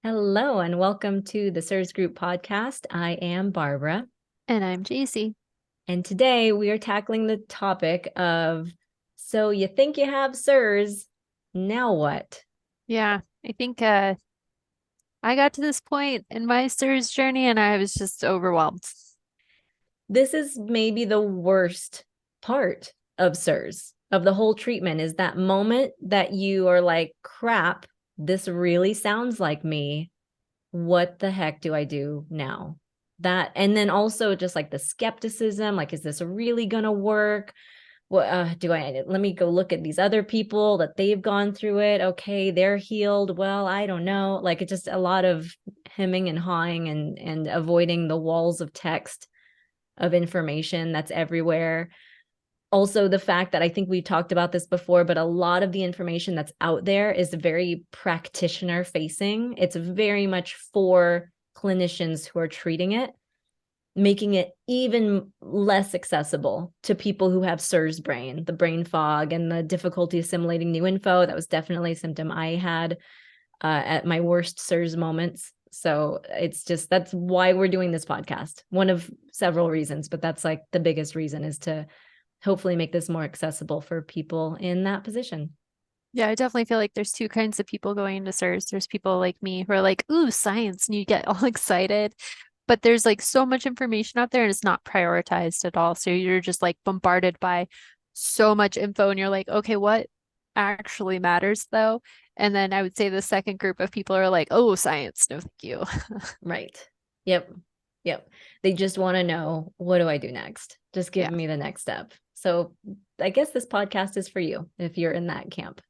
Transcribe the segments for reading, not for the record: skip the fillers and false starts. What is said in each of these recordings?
Hello and welcome to the CIRS Group podcast. I am Barbara. And I'm Jacie. And today we are tackling the topic of, so you think you have CIRS, now what? Yeah, I think I got to this point in my CIRS journey and I was just overwhelmed. This is maybe the worst part of CIRS, of the whole treatment, is that moment that you are like, crap, this really sounds like me. What the heck do I do now? That, and then also just like the skepticism, like, is this really going to work? What let me go look at these other people that they've gone through it. Okay, they're healed. Well, I don't know. Like, it's just a lot of hemming and hawing and avoiding the walls of text of information that's everywhere. Also, the fact that I think we talked about this before, but a lot of the information that's out there is very practitioner facing. It's very much for clinicians who are treating it, making it even less accessible to people who have CIRS brain, the brain fog and the difficulty assimilating new info. That was definitely a symptom I had at my worst CIRS moments. So it's just, that's why we're doing this podcast. One of several reasons, but that's like the biggest reason, is to hopefully make this more accessible for people in that position. Yeah, I definitely feel like there's two kinds of people going into CIRS. There's people like me who are like, ooh, science, and you get all excited. But there's like so much information out there and it's not prioritized at all. So you're just like bombarded by so much info and you're like, okay, what actually matters though? And then I would say the second group of people are like, oh, science, no thank you. Right. Yep. Yep. They just want to know, what do I do next? Just give Yeah, me the next step. So I guess this podcast is for you if you're in that camp.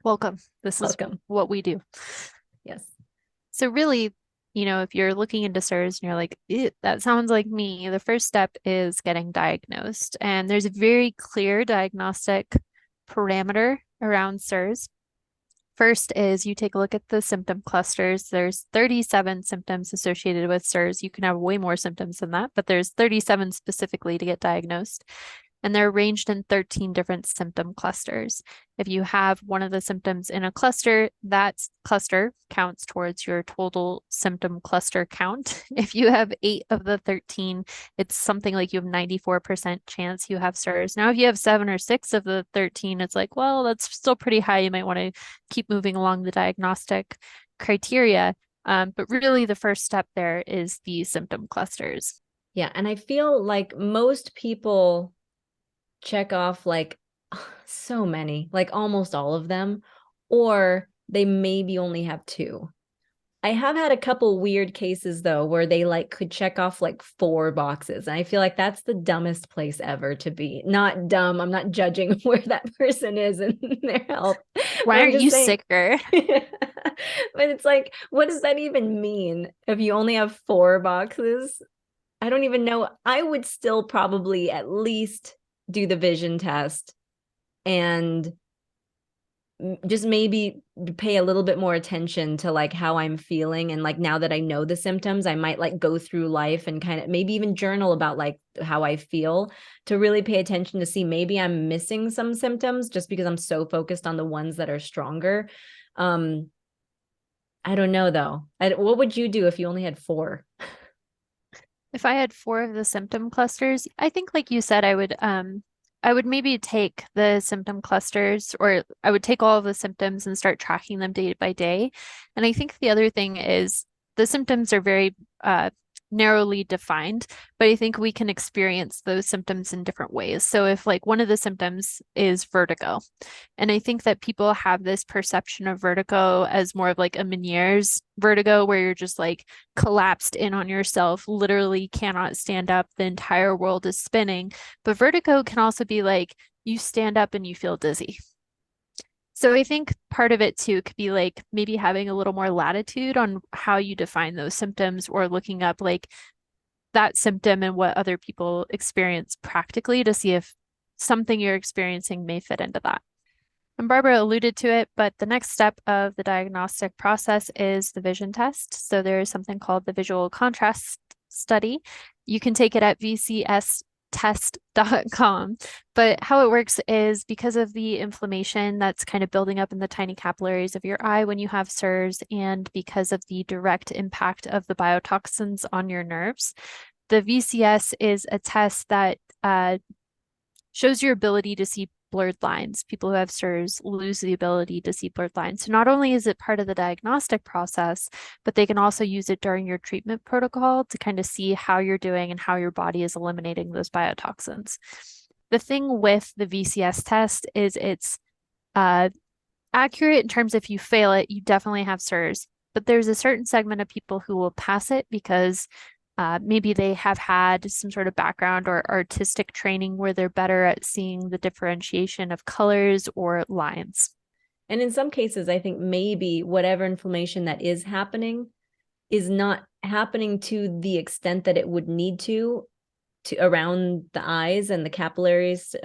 welcome. This is Welcome. what we do. Yes. So really, if you're looking into CIRS and you're like, "Ew, that sounds like me," the first step is getting diagnosed. And there's a very clear diagnostic parameter around CIRS. First is you take a look at the symptom clusters. There's 37 symptoms associated with CIRS. You can have way more symptoms than that, but there's 37 specifically to get diagnosed, and they're arranged in 13 different symptom clusters. If you have one of the symptoms in a cluster, that cluster counts towards your total symptom cluster count. If you have 8 of the 13, it's something like you have 94% chance you have CIRS. Now, if you have 7 or 6 of the 13, it's like, well, that's still pretty high. You might want to keep moving along the diagnostic criteria. But really, the first step there is the symptom clusters. Yeah. And I feel like most people check off like so many, like almost all of them, or they maybe only have two. I have had a couple weird cases though where they like could check off like 4 boxes. And I feel like that's the dumbest place ever to be. Not dumb. I'm not judging where that person is in their health. But Why I'm aren't just you saying. sicker? But it's like, what does that even mean if you only have 4 boxes? I don't even know. I would still probably at least do the vision test and just maybe pay a little bit more attention to like how I'm feeling. And like, now that I know the symptoms, I might like go through life and kind of maybe even journal about like how I feel, to really pay attention to see maybe I'm missing some symptoms just because I'm so focused on the ones that are stronger. um I don't know though. What would you do if you only had 4? If I had 4 of the symptom clusters, I think like you said, I would maybe take the symptom clusters, or I would take all of the symptoms and start tracking them day by day. And I think the other thing is the symptoms are very narrowly defined, but I think we can experience those symptoms in different ways. So if like one of the symptoms is vertigo, and I think that people have this perception of vertigo as more of like a Meniere's vertigo, where you're just like collapsed in on yourself, literally cannot stand up, the entire world is spinning. But vertigo can also be like you stand up and you feel dizzy. So I think part of it too could be like maybe having a little more latitude on how you define those symptoms, or looking up like that symptom and what other people experience practically to see if something you're experiencing may fit into that. And Barbara alluded to it, but the next step of the diagnostic process is the vision test. So there is something called the visual contrast study. You can take it at VCS test.com. But how it works is because of the inflammation that's kind of building up in the tiny capillaries of your eye when you have CIRS, and because of the direct impact of the biotoxins on your nerves, the VCS is a test that shows your ability to see blurred lines. People who have CIRS lose the ability to see blurred lines. So not only is it part of the diagnostic process, but they can also use it during your treatment protocol to kind of see how you're doing and how your body is eliminating those biotoxins. The thing with the VCS test is it's accurate in terms of if you fail it, you definitely have CIRS. But there's a certain segment of people who will pass it because maybe they have had some sort of background or artistic training where they're better at seeing the differentiation of colors or lines. And in some cases, I think maybe whatever inflammation that is happening is not happening to the extent that it would need to around the eyes and the capillaries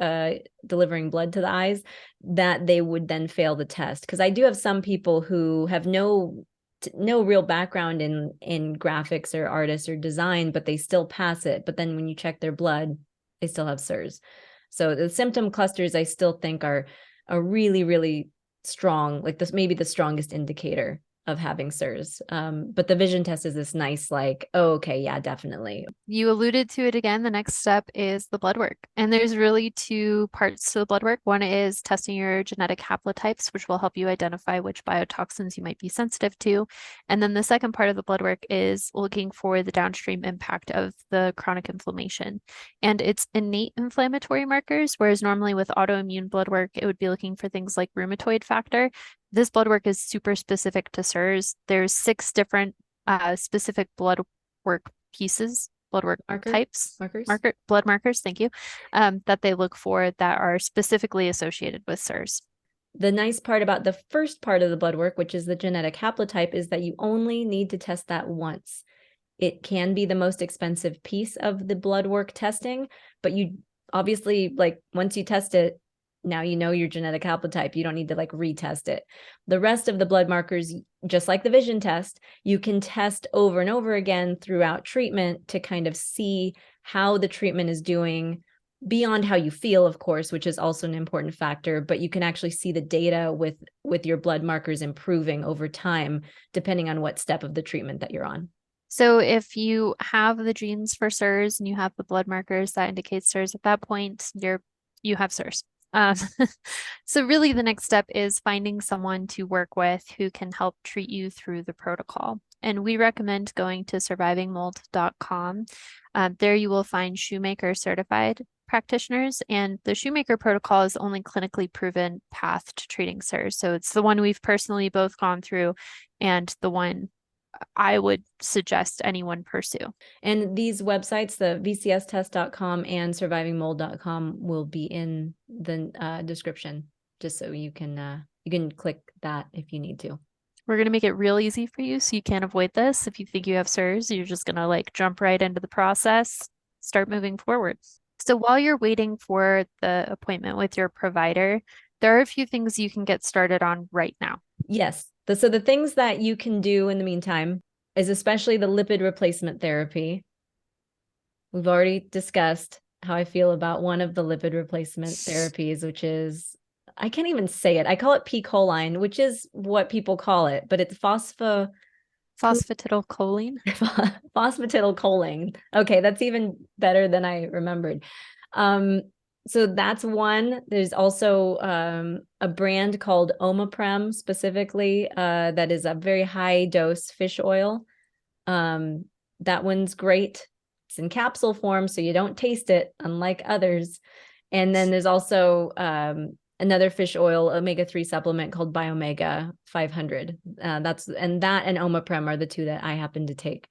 delivering blood to the eyes, that they would then fail the test. Because I do have some people who have no real background in graphics or artists or design, but they still pass it. But then when you check their blood, they still have CIRS. So the symptom clusters, I still think are really, really strong, like this maybe the strongest indicator of having CIRS. But the vision test is this nice, like, oh, okay, yeah, definitely. You alluded to it again. The next step is the blood work. And there's really two parts to the blood work. One is testing your genetic haplotypes, which will help you identify which biotoxins you might be sensitive to. And then the second part of the blood work is looking for the downstream impact of the chronic inflammation. And it's innate inflammatory markers, whereas normally with autoimmune blood work, it would be looking for things like rheumatoid factor. This blood work is super specific to CIRS. There's 6 different specific blood work pieces, blood work types, blood markers, thank you, that they look for that are specifically associated with CIRS. The nice part about the first part of the blood work, which is the genetic haplotype, is that you only need to test that once. It can be the most expensive piece of the blood work testing, but you obviously, like, once you test it, now you know your genetic haplotype. You don't need to like retest it. The rest of the blood markers, just like the vision test, you can test over and over again throughout treatment to kind of see how the treatment is doing beyond how you feel, of course, which is also an important factor, but you can actually see the data with your blood markers improving over time, depending on what step of the treatment that you're on. So if you have the genes for CIRS and you have the blood markers that indicate CIRS, at that point, you have CIRS. So really the next step is finding someone to work with who can help treat you through the protocol. And we recommend going to survivingmold.com. There you will find Shoemaker certified practitioners, and the Shoemaker protocol is the only clinically proven path to treating CIRS. So it's the one we've personally both gone through and the one I would suggest anyone pursue. And these websites, the vcstest.com and survivingmold.com, will be in the description, just so you can click that if you need to. We're going to make it real easy for you so you can't avoid this. If you think you have CIRS, you're just going to like jump right into the process, start moving forward. So while you're waiting for the appointment with your provider, there are a few things you can get started on right now. Yes. So the things that you can do in the meantime is especially the lipid replacement therapy. We've already discussed how I feel about one of the lipid replacement therapies, which is, I can't even say it. I call it P-choline, which is what people call it, but it's phosphatidylcholine. Phosphatidylcholine. Okay, that's even better than I remembered. So that's one. There's also a brand called Omaprem specifically that is a very high dose fish oil. That one's great. It's in capsule form, so you don't taste it, unlike others. And then there's also another fish oil omega-3 supplement called Biomega 500. And Omaprem are the two that I happen to take.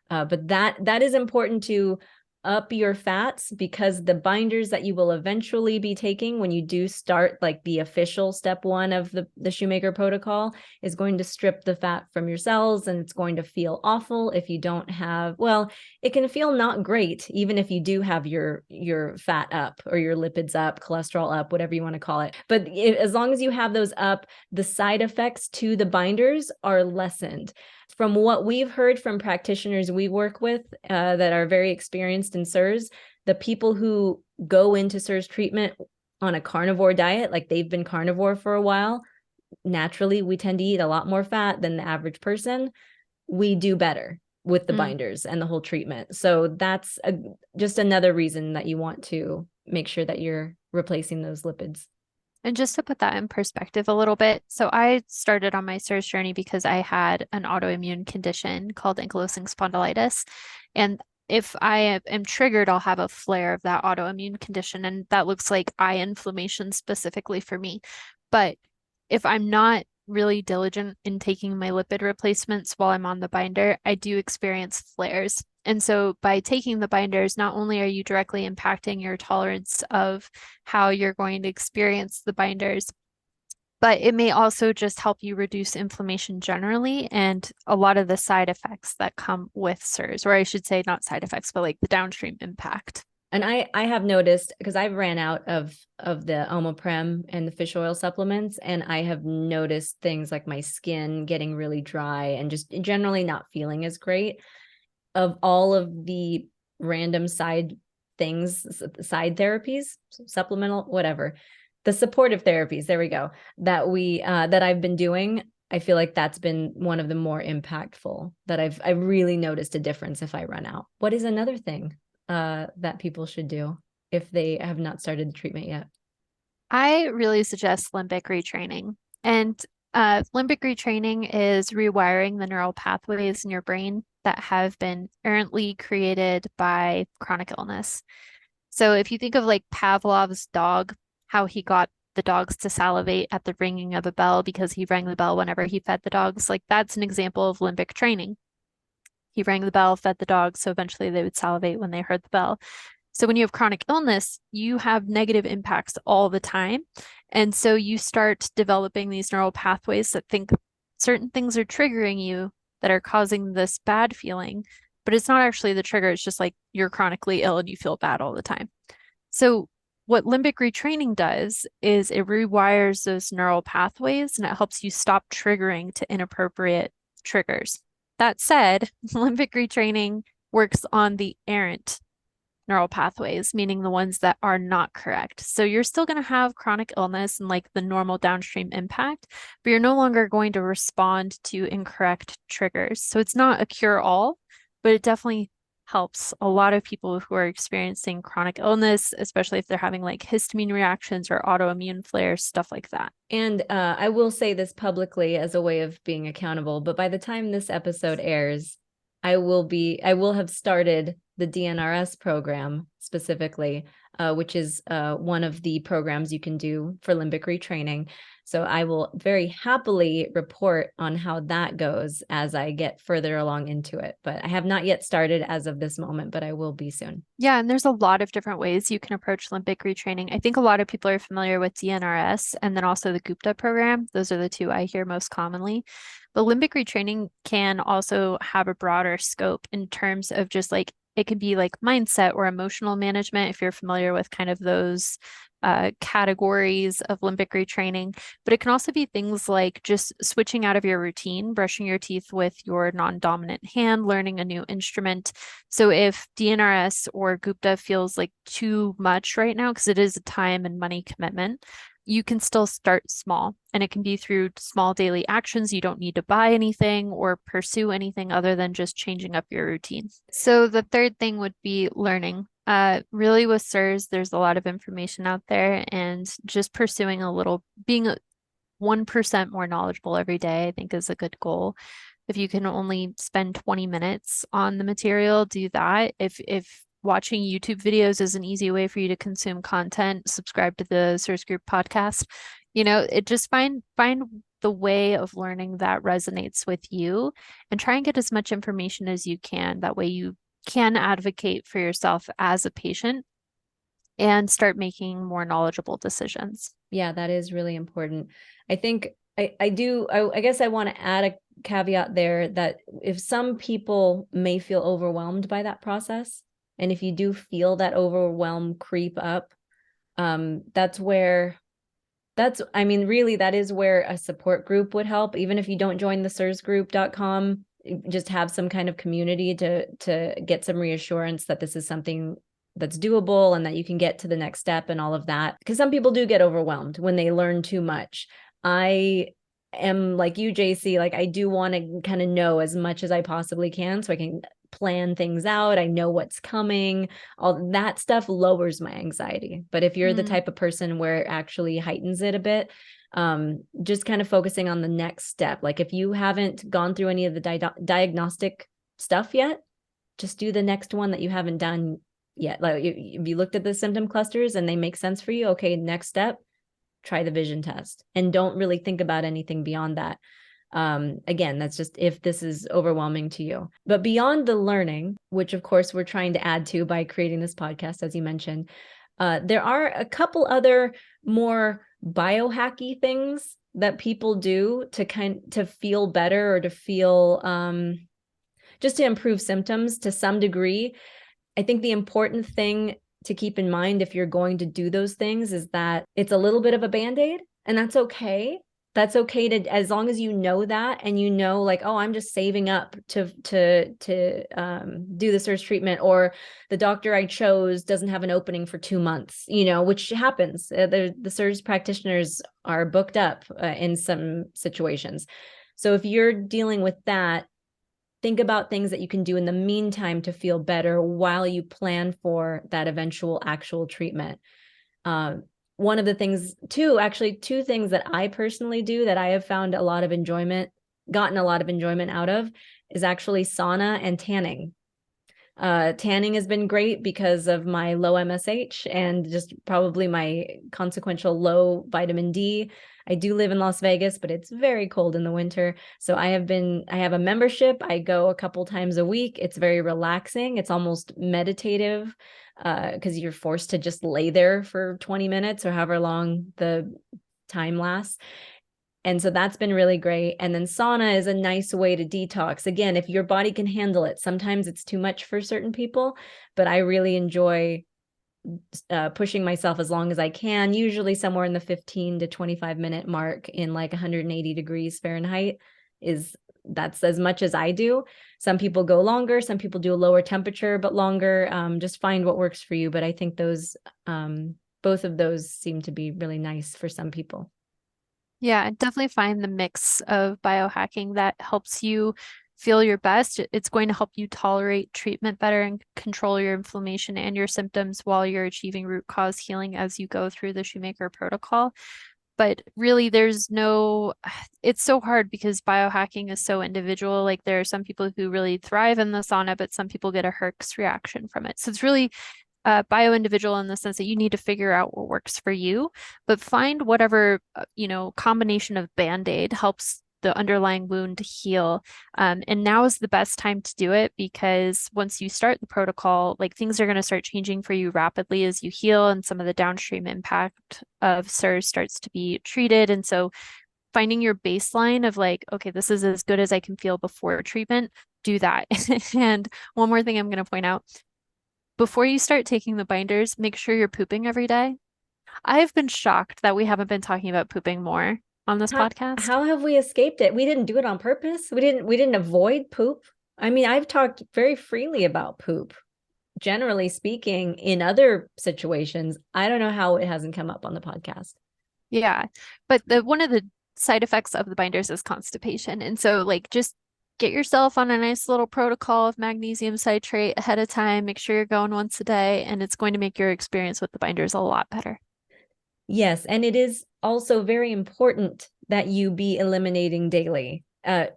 But that is important to up your fats, because the binders that you will eventually be taking when you do start like the official step 1 of the Shoemaker protocol is going to strip the fat from your cells, and it's going to feel awful if you don't have, well, it can feel not great even if you do have your fat up or your lipids up, cholesterol up, whatever you want to call it. But as long as you have those up, the side effects to the binders are lessened. From what we've heard from practitioners we work with that are very experienced in CIRS, the people who go into CIRS treatment on a carnivore diet, like they've been carnivore for a while, naturally we tend to eat a lot more fat than the average person. We do better with the binders and the whole treatment. So that's just another reason that you want to make sure that you're replacing those lipids. And just to put that in perspective a little bit, so I started on my CIRS journey because I had an autoimmune condition called ankylosing spondylitis. And if I am triggered, I'll have a flare of that autoimmune condition. And that looks like eye inflammation specifically for me. But if I'm not really diligent in taking my lipid replacements while I'm on the binder, I do experience flares. And so by taking the binders, not only are you directly impacting your tolerance of how you're going to experience the binders, but it may also just help you reduce inflammation generally and a lot of the side effects that come with CIRS, or I should say not side effects, but like the downstream impact. And I have noticed, because I've ran out of the Omoprem and the fish oil supplements, and I have noticed things like my skin getting really dry and just generally not feeling as great. Of all of the random side things, side therapies, supplemental, whatever, the supportive therapies, there we go, that I've been doing, I feel like that's been one of the more impactful that I've really noticed a difference if I run out. What is another thing that people should do if they have not started the treatment yet? I really suggest limbic retraining. And limbic retraining is rewiring the neural pathways in your brain that have been errantly created by chronic illness. So if you think of like Pavlov's dog, how he got the dogs to salivate at the ringing of a bell because he rang the bell whenever he fed the dogs, like that's an example of limbic training. He rang the bell, fed the dogs, so eventually they would salivate when they heard the bell. So when you have chronic illness, you have negative impacts all the time. And so you start developing these neural pathways that think certain things are triggering you that are causing this bad feeling, but it's not actually the trigger. It's just like you're chronically ill and you feel bad all the time. So what limbic retraining does is it rewires those neural pathways and it helps you stop triggering to inappropriate triggers. That said, limbic retraining works on the errant neural pathways, meaning the ones that are not correct. So you're still going to have chronic illness and like the normal downstream impact, but you're no longer going to respond to incorrect triggers. So it's not a cure-all, but it definitely helps a lot of people who are experiencing chronic illness, especially if they're having like histamine reactions or autoimmune flares, stuff like that. And I will say this publicly as a way of being accountable, but by the time this episode airs, I will have started the DNRS program specifically, which is one of the programs you can do for limbic retraining. So I will very happily report on how that goes as I get further along into it. But I have not yet started as of this moment, but I will be soon. Yeah, and there's a lot of different ways you can approach limbic retraining. I think a lot of people are familiar with DNRS and then also the Gupta program. Those are the two I hear most commonly. But limbic retraining can also have a broader scope in terms of just like it can be like mindset or emotional management if you're familiar with kind of those categories of limbic retraining, but it can also be things like just switching out of your routine, brushing your teeth with your non-dominant hand, learning a new instrument. So if DNRS or Gupta feels like too much right now, because it is a time and money commitment, you can still start small, and it can be through small daily actions. You don't need to buy anything or pursue anything other than just changing up your routine. So the third thing would be learning. Really with CIRS, there's a lot of information out there, and just pursuing being 1% more knowledgeable every day, I think is a good goal. If you can only spend 20 minutes on the material, do that. If watching YouTube videos is an easy way for you to consume content, subscribe to the CIRS Group podcast. It just find the way of learning that resonates with you and try and get as much information as you can. That way you can advocate for yourself as a patient and start making more knowledgeable decisions. Yeah, that is really important. I think I guess I want to add a caveat there that if some people may feel overwhelmed by that process, and if you do feel that overwhelm creep up, that is where a support group would help. Even if you don't join the cirsgroup.com, just have some kind of community to get some reassurance that this is something that's doable and that you can get to the next step and all of that. Because some people do get overwhelmed when they learn too much. I am like you, Jacie, like I do want to kind of know as much as I possibly can so I can plan things out. I know what's coming. All that stuff lowers my anxiety. But if you're the type of person where it actually heightens it a bit, just kind of focusing on the next step. Like if you haven't gone through any of the diagnostic stuff yet, just do the next one that you haven't done yet. Like if you looked at the symptom clusters and they make sense for you, okay, next step, try the vision test and don't really think about anything beyond that. Again, that's just if this is overwhelming to you. But beyond the learning, which of course we're trying to add to by creating this podcast, as you mentioned, there are a couple other more biohacky things that people do to feel better or to feel just to improve symptoms to some degree. I think the important thing to keep in mind if you're going to do those things is that it's a little bit of a band-aid, and that's okay. That's okay to, as long as you know that and you know, like, oh, I'm just saving up to do the CIRS treatment, or the doctor I chose doesn't have an opening for 2 months, which happens. The CIRS practitioners are booked up in some situations. So if you're dealing with that, think about things that you can do in the meantime to feel better while you plan for that eventual actual treatment. One of the things two things that I personally do that I have found gotten a lot of enjoyment out of is actually sauna and tanning. Tanning has been great because of my low MSH and just probably my consequential low vitamin D. I do live in Las Vegas, but it's very cold in the winter. So I have a membership. I go a couple times a week. It's very relaxing. It's almost meditative because you're forced to just lay there for 20 minutes or however long the time lasts. And so that's been really great. And then sauna is a nice way to detox. Again, if your body can handle it, sometimes it's too much for certain people, but I really enjoy pushing myself as long as I can, usually somewhere in the 15 to 25 minute mark in like 180 degrees Fahrenheit that's as much as I do. Some people go longer, some people do a lower temperature, but longer. Just find what works for you. But I think both of those seem to be really nice for some people. Yeah, definitely find the mix of biohacking that helps you feel your best. It's going to help you tolerate treatment better and control your inflammation and your symptoms while you're achieving root cause healing as you go through the Shoemaker protocol. But really, it's so hard because biohacking is so individual. Like there are some people who really thrive in the sauna, but some people get a Herx reaction from it. So it's really bio-individual in the sense that you need to figure out what works for you, but find whatever, combination of Band-Aid helps the underlying wound to heal. And now is the best time to do it because once you start the protocol, like things are going to start changing for you rapidly as you heal and some of the downstream impact of CIRS starts to be treated. And so finding your baseline of like, okay, this is as good as I can feel before treatment, do that. And one more thing I'm going to point out, before you start taking the binders, make sure you're pooping every day. I've been shocked that we haven't been talking about pooping more on this podcast. How have we escaped it? We didn't do it on purpose. We didn't avoid poop. I mean, I've talked very freely about poop, generally speaking, in other situations. I don't know how it hasn't come up on the podcast. Yeah, but one of the side effects of the binders is constipation. And so like just get yourself on a nice little protocol of magnesium citrate ahead of time. Make sure you're going once a day, and it's going to make your experience with the binders a lot better. Yes, and it is also very important that you be eliminating daily.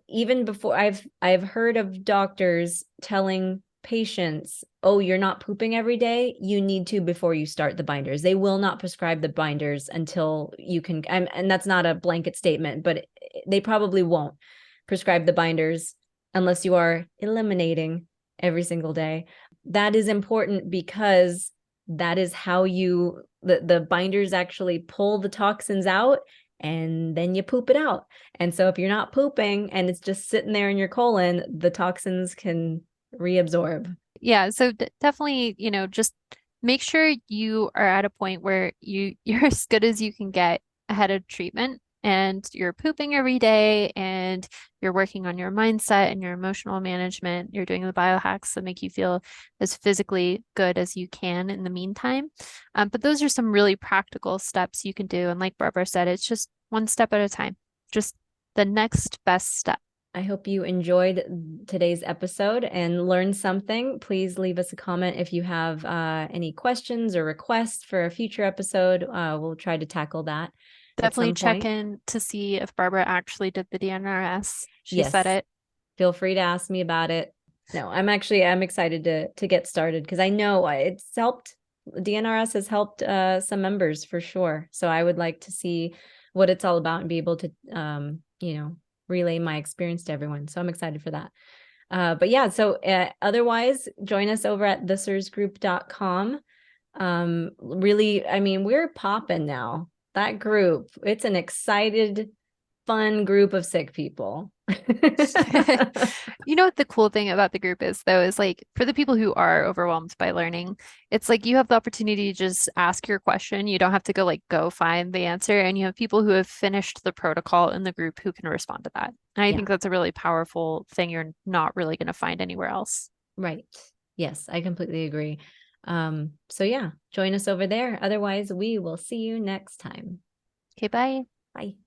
Even before I've heard of doctors telling patients, oh, you're not pooping every day, you need to before you start the binders. They will not prescribe the binders until you can, and that's not a blanket statement, but they probably won't prescribe the binders unless you are eliminating every single day. That is important because that is how the binders actually pull the toxins out and then you poop it out. And so if you're not pooping and it's just sitting there in your colon, the toxins can reabsorb. Yeah, so definitely, just make sure you are at a point where you're as good as you can get ahead of treatment. and you're pooping every day and you're working on your mindset and your emotional management, you're doing the biohacks that make you feel as physically good as you can in the meantime. But those are some really practical steps you can do. And like Barbara said, it's just one step at a time, just the next best step. I hope you enjoyed today's episode and learned something. Please leave us a comment if you have any questions or requests for a future episode. We'll try to tackle that at Definitely some check point. in to see if Barbara actually did the DNRS. She Yes. said it. Feel free to ask me about it. No, I'm excited to get started because I know it's helped. DNRS has helped some members for sure. So I would like to see what it's all about and be able to relay my experience to everyone. So I'm excited for that. But yeah, so otherwise, join us over at theCIRSgroup.com. Really, I mean, we're popping now. That group, it's an excited, fun group of sick people. You know what the cool thing about the group is, though, is like for the people who are overwhelmed by learning, it's like you have the opportunity to just ask your question. You don't have to go find the answer, and you have people who have finished the protocol in the group who can respond to that. And I Yeah. think that's a really powerful thing you're not really going to find anywhere else. Right. Yes, I completely agree. So yeah, join us over there. Otherwise, we will see you next time. Okay, bye. Bye.